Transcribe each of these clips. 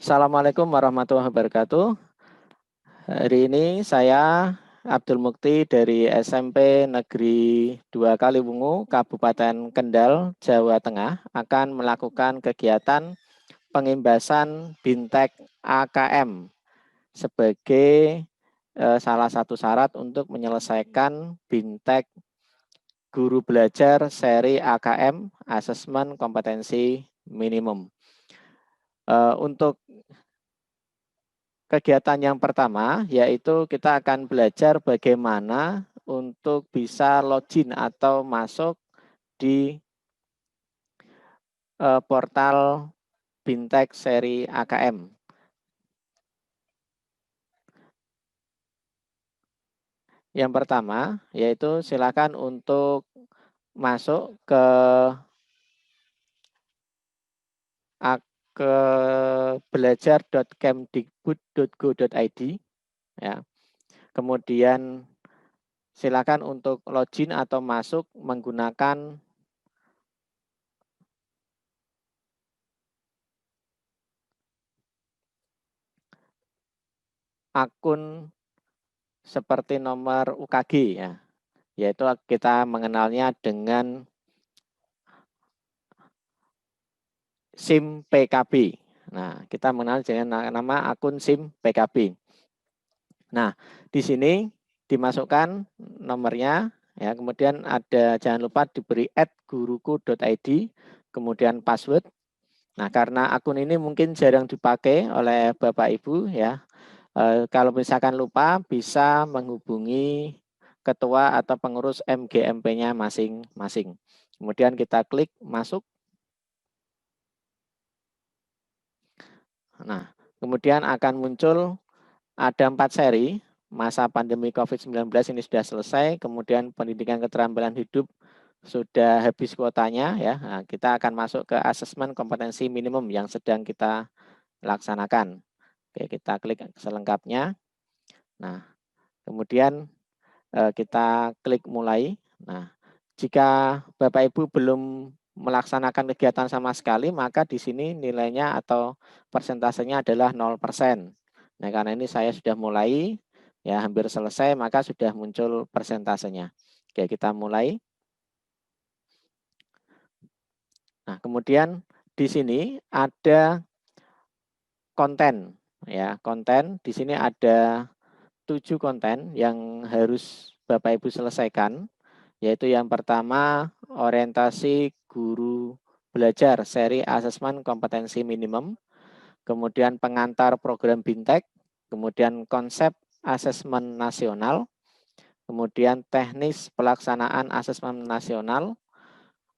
Assalamualaikum warahmatullahi wabarakatuh. Hari ini saya Abdul Mukti dari SMP Negeri 2 Kaliwungu, Kabupaten Kendal, Jawa Tengah akan melakukan kegiatan pengimbasan Bintek AKM sebagai salah satu syarat untuk menyelesaikan Bintek Guru Belajar seri AKM Asesmen Kompetensi Minimum. Untuk kegiatan yang pertama yaitu kita akan belajar bagaimana untuk bisa login atau masuk di portal Bintek seri AKM. Yang pertama yaitu silakan untuk masuk ke belajar.kemdikbud.go.id ya. Kemudian silakan untuk login atau masuk menggunakan akun seperti nomor UKG ya. Yaitu kita mengenalnya dengan SIM PKB. Nah, kita mengenal dengan nama akun SIM PKB. Nah, di sini dimasukkan nomornya ya, kemudian ada jangan lupa diberi @guruku.id, kemudian password. Nah, karena akun ini mungkin jarang dipakai oleh Bapak Ibu ya. Kalau misalkan lupa bisa menghubungi ketua atau pengurus MGMP-nya masing-masing. Kemudian kita klik masuk. Nah, kemudian akan muncul ada 4 seri. Masa pandemi COVID-19 ini sudah selesai, kemudian pendidikan keterampilan hidup sudah habis kuotanya ya. Nah, kita akan masuk ke asesmen kompetensi minimum yang sedang kita laksanakan. Oke, kita klik selengkapnya. Nah, kemudian kita klik mulai. Nah, jika Bapak Ibu belum melaksanakan kegiatan sama sekali, maka di sini nilainya atau persentasenya adalah 0%. Nah, karena ini saya sudah mulai, ya hampir selesai, maka sudah muncul persentasenya. Oke, kita mulai. Nah, kemudian di sini ada konten, ya konten. Di sini ada 7 konten yang harus Bapak Ibu selesaikan. Yaitu yang pertama orientasi guru belajar seri asesmen kompetensi minimum, kemudian pengantar program Bintek, kemudian konsep asesmen nasional, kemudian teknis pelaksanaan asesmen nasional,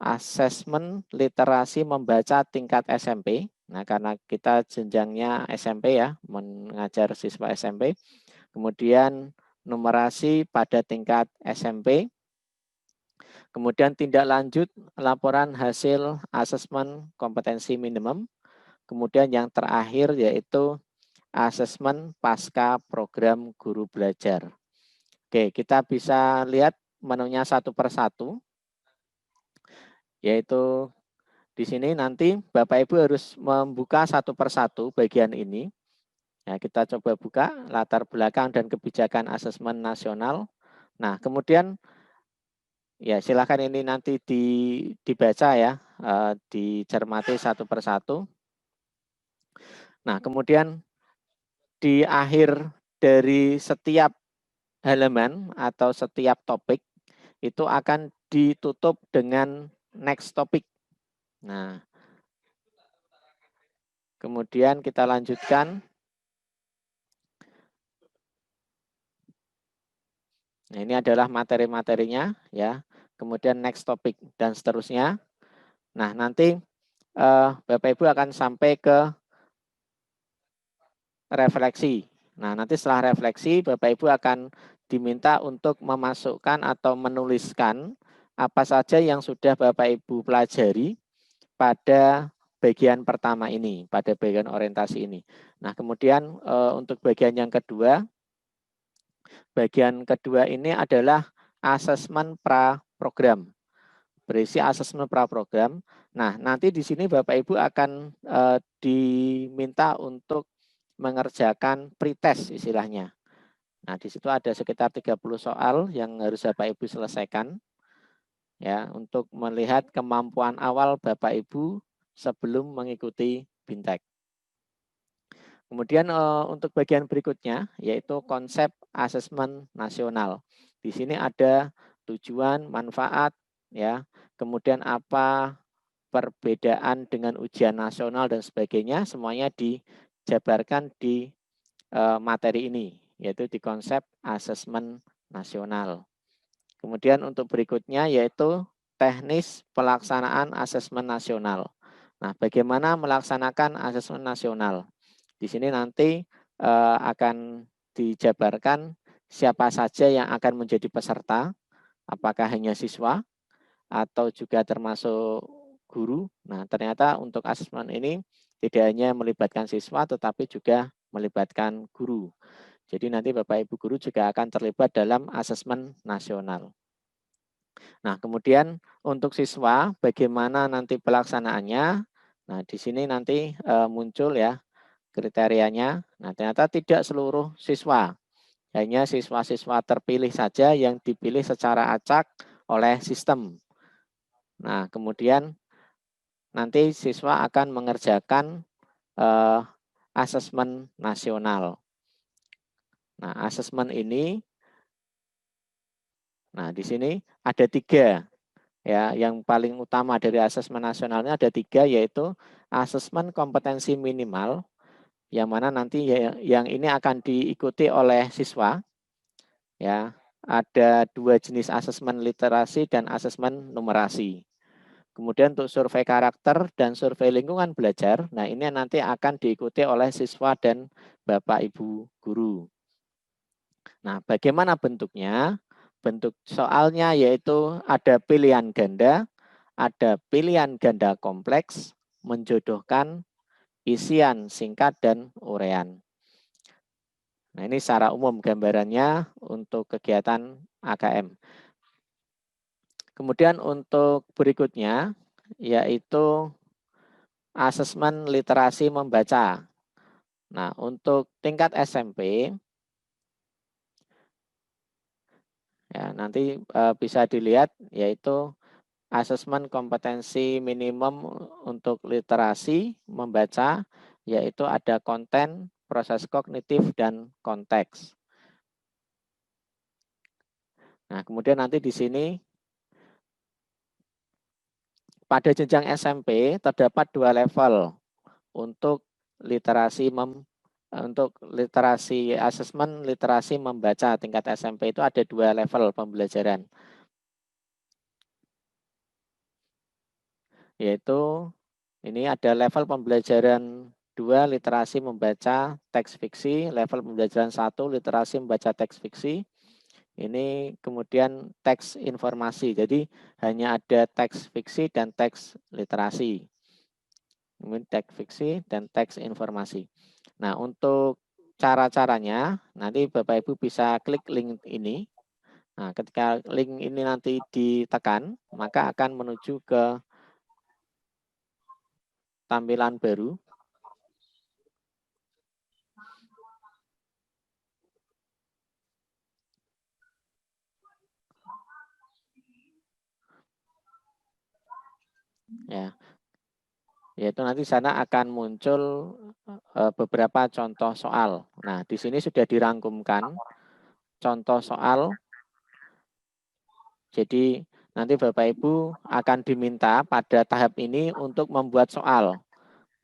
asesmen literasi membaca tingkat SMP. Nah, karena kita jenjangnya SMP ya, mengajar siswa SMP. Kemudian numerasi pada tingkat SMP. Kemudian tindak lanjut laporan hasil asesmen kompetensi minimum. Kemudian yang terakhir yaitu asesmen pasca program guru belajar. Oke, kita bisa lihat menunya satu persatu. Yaitu di sini nanti Bapak Ibu harus membuka satu persatu bagian ini. Ya, kita coba buka latar belakang dan kebijakan asesmen nasional. Nah, kemudian ya, silakan ini nanti dibaca ya, dicermati satu persatu. Nah, kemudian di akhir dari setiap halaman atau setiap topik itu akan ditutup dengan next topic. Nah, kemudian kita lanjutkan. Nah, ini adalah materi-materinya ya. Kemudian next topic dan seterusnya. Nah, nanti Bapak Ibu akan sampai ke refleksi. Nah, nanti setelah refleksi Bapak Ibu akan diminta untuk memasukkan atau menuliskan apa saja yang sudah Bapak Ibu pelajari pada bagian pertama ini, pada bagian orientasi ini. Nah, kemudian untuk bagian yang kedua, bagian kedua ini adalah asesmen pra program. Berisi asesmen pra program. Nah, nanti di sini Bapak Ibu akan diminta untuk mengerjakan pretest istilahnya. Nah, di situ ada sekitar 30 soal yang harus Bapak Ibu selesaikan ya untuk melihat kemampuan awal Bapak Ibu sebelum mengikuti BINTEK. Kemudian untuk bagian berikutnya yaitu konsep asesmen nasional. Di sini ada tujuan, manfaat ya, kemudian apa perbedaan dengan ujian nasional dan sebagainya, semuanya dijabarkan di materi ini, yaitu di konsep asesmen nasional. Kemudian untuk berikutnya yaitu teknis pelaksanaan asesmen nasional. Nah, bagaimana melaksanakan asesmen nasional? Di sini nanti akan dijabarkan siapa saja yang akan menjadi peserta, apakah hanya siswa atau juga termasuk guru. Nah, ternyata untuk asesmen ini tidak hanya melibatkan siswa, tetapi juga melibatkan guru. Jadi nanti Bapak Ibu guru juga akan terlibat dalam asesmen nasional. Nah, kemudian untuk siswa, bagaimana nanti pelaksanaannya? Nah, di sini nanti muncul ya kriterianya. Nah, ternyata tidak seluruh siswa, hanya siswa-siswa terpilih saja yang dipilih secara acak oleh sistem. Nah, kemudian nanti siswa akan mengerjakan asesmen nasional. Nah, asesmen ini, nah di sini ada 3 ya, yang paling utama dari asesmen nasionalnya ada 3 yaitu asesmen kompetensi minimal, yang mana nanti yang ini akan diikuti oleh siswa ya. Ada 2 jenis asesmen literasi dan asesmen numerasi. Kemudian untuk survei karakter dan survei lingkungan belajar, nah ini nanti akan diikuti oleh siswa dan Bapak Ibu guru. Nah, bagaimana bentuknya? Bentuk soalnya yaitu ada pilihan ganda, ada pilihan ganda kompleks, menjodohkan, isian singkat, dan urean. Nah, ini secara umum gambarannya untuk kegiatan AKM. Kemudian untuk berikutnya, yaitu asesmen literasi membaca. Nah, untuk tingkat SMP, ya nanti bisa dilihat yaitu asesmen kompetensi minimum untuk literasi membaca, yaitu ada konten, proses kognitif, dan konteks. Nah, kemudian nanti di sini pada jenjang SMP terdapat 2 level untuk literasi asesmen literasi membaca tingkat SMP itu ada 2 level pembelajaran. Yaitu ini ada level pembelajaran 2 literasi membaca teks fiksi, level pembelajaran 1 literasi membaca teks fiksi. Ini kemudian teks informasi. Jadi hanya ada teks fiksi dan teks literasi. Kemudian teks fiksi dan teks informasi. Nah, untuk cara-caranya nanti Bapak Ibu bisa klik link ini. Nah, ketika link ini nanti ditekan, maka akan menuju ke tampilan baru. Ya, yaitu nanti sana akan muncul beberapa contoh soal. Nah, di sini sudah dirangkumkan contoh soal. Jadi nanti Bapak Ibu akan diminta pada tahap ini untuk membuat soal.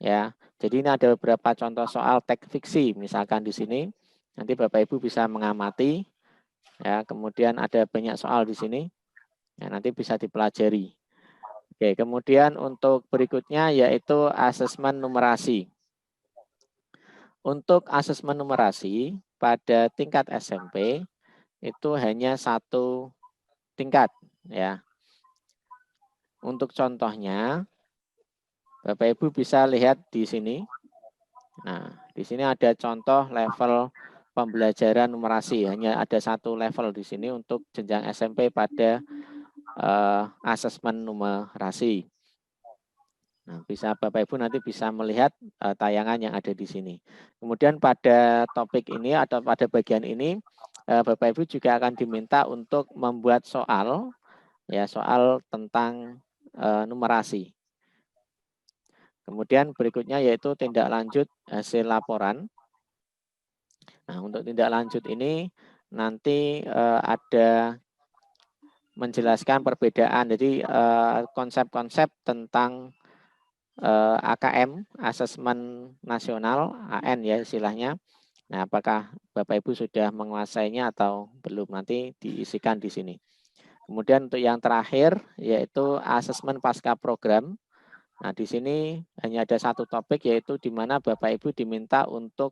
Ya, jadi ini ada beberapa contoh soal teks fiksi, misalkan di sini. Nanti Bapak Ibu bisa mengamati. Ya, kemudian ada banyak soal di sini. Ya, nanti bisa dipelajari. Oke, kemudian untuk berikutnya yaitu asesmen numerasi. Untuk asesmen numerasi pada tingkat SMP itu hanya 1 tingkat ya. Untuk contohnya Bapak Ibu bisa lihat di sini. Nah, di sini ada contoh level pembelajaran numerasi, hanya ada 1 level di sini untuk jenjang SMP pada asesmen numerasi. Nah, bisa Bapak Ibu nanti bisa melihat tayangan yang ada di sini. Kemudian pada topik ini atau pada bagian ini Bapak Ibu juga akan diminta untuk membuat soal ya, soal tentang numerasi. Kemudian berikutnya yaitu tindak lanjut hasil laporan. Nah, untuk tindak lanjut ini nanti ada menjelaskan perbedaan. Jadi konsep-konsep tentang AKM, Asesmen Nasional, AN ya istilahnya. Nah, apakah Bapak Ibu sudah menguasainya atau belum, nanti diisikan di sini. Kemudian untuk yang terakhir yaitu asesmen pasca program. Nah, di sini hanya ada satu topik yaitu di mana Bapak Ibu diminta untuk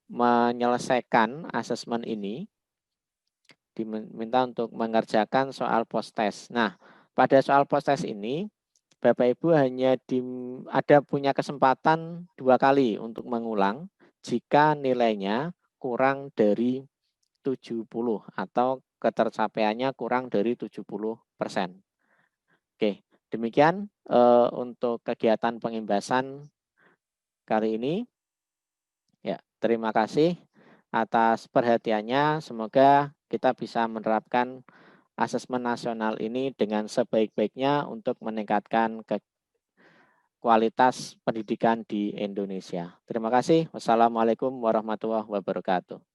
menyelesaikan asesmen ini, diminta untuk mengerjakan soal post test. Nah, pada soal post test ini Bapak Ibu hanya ada punya kesempatan 2 kali untuk mengulang jika nilainya kurang dari 70 atau ketercapaiannya kurang dari 70%. Oke, demikian untuk kegiatan pengimbasan kali ini. Ya, terima kasih atas perhatiannya. Semoga kita bisa menerapkan asesmen nasional ini dengan sebaik-baiknya untuk meningkatkan kualitas pendidikan di Indonesia. Terima kasih. Wassalamualaikum warahmatullahi wabarakatuh.